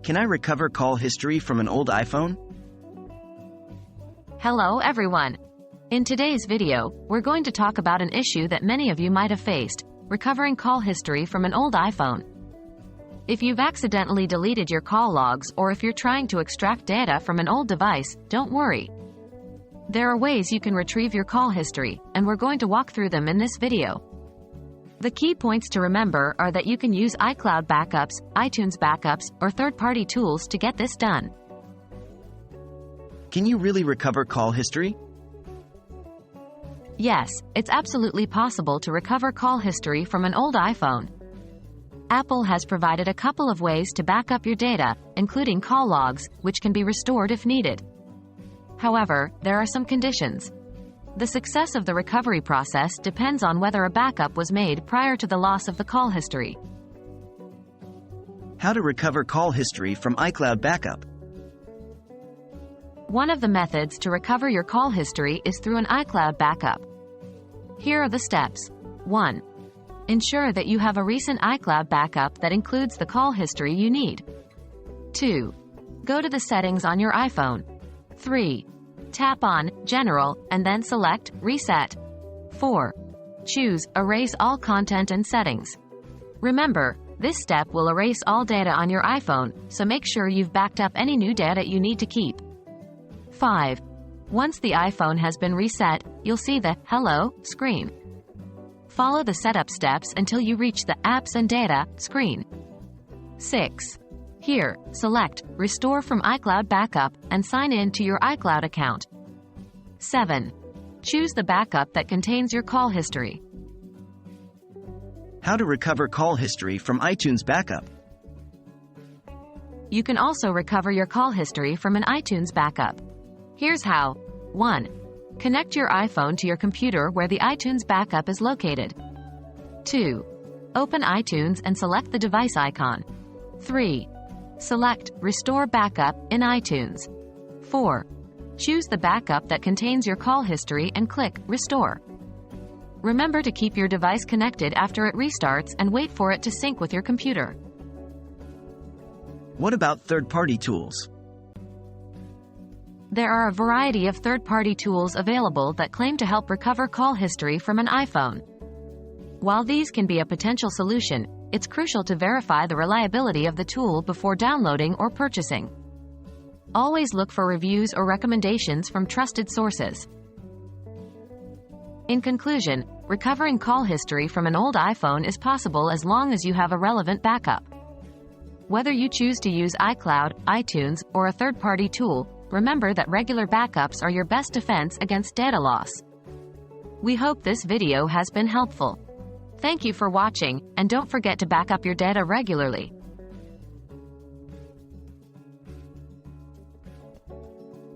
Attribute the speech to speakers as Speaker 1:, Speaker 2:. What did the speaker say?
Speaker 1: Can I recover call history from an old iPhone?
Speaker 2: Hello everyone! In today's video, we're going to talk about an issue that many of you might have faced, recovering call history from an old iPhone. If you've accidentally deleted your call logs or if you're trying to extract data from an old device, don't worry. There are ways you can retrieve your call history, and we're going to walk through them in this video. The key points to remember are that you can use iCloud backups, iTunes backups, or third-party tools to get this done.
Speaker 1: Can you really recover call history?
Speaker 2: Yes, it's absolutely possible to recover call history from an old iPhone. Apple has provided a couple of ways to back up your data, including call logs, which can be restored if needed. However, there are some conditions. The success of the recovery process depends on whether a backup was made prior to the loss of the call history.
Speaker 1: How to recover call history from iCloud backup?
Speaker 2: One of the methods to recover your call history is through an iCloud backup. Here are the steps. 1. Ensure that you have a recent iCloud backup that includes the call history you need. 2. Go to the settings on your iPhone. 3. Tap on General and then select Reset. 4. Choose Erase all content and settings. Remember, this step will erase all data on your iPhone, so make sure you've backed up any new data you need to keep. 5. Once the iPhone has been reset, you'll see the Hello screen. Follow the setup steps until you reach the Apps and Data screen. 6. Here, select Restore from iCloud Backup and sign in to your iCloud account. 7. Choose the backup that contains your call history.
Speaker 1: How to recover call history from iTunes backup?
Speaker 2: You can also recover your call history from an iTunes backup. Here's how. 1. Connect your iPhone to your computer where the iTunes backup is located. 2. Open iTunes and select the device icon. 3. Select Restore Backup in iTunes. 4. Choose the backup that contains your call history and click Restore. Remember to keep your device connected after it restarts and wait for it to sync with your computer.
Speaker 1: What about third-party tools?
Speaker 2: There are a variety of third-party tools available that claim to help recover call history from an iPhone. While these can be a potential solution, it's crucial to verify the reliability of the tool before downloading or purchasing. Always look for reviews or recommendations from trusted sources. In conclusion, recovering call history from an old iPhone is possible as long as you have a relevant backup. Whether you choose to use iCloud, iTunes, or a third-party tool, remember that regular backups are your best defense against data loss. We hope this video has been helpful. Thank you for watching, and don't forget to back up your data regularly.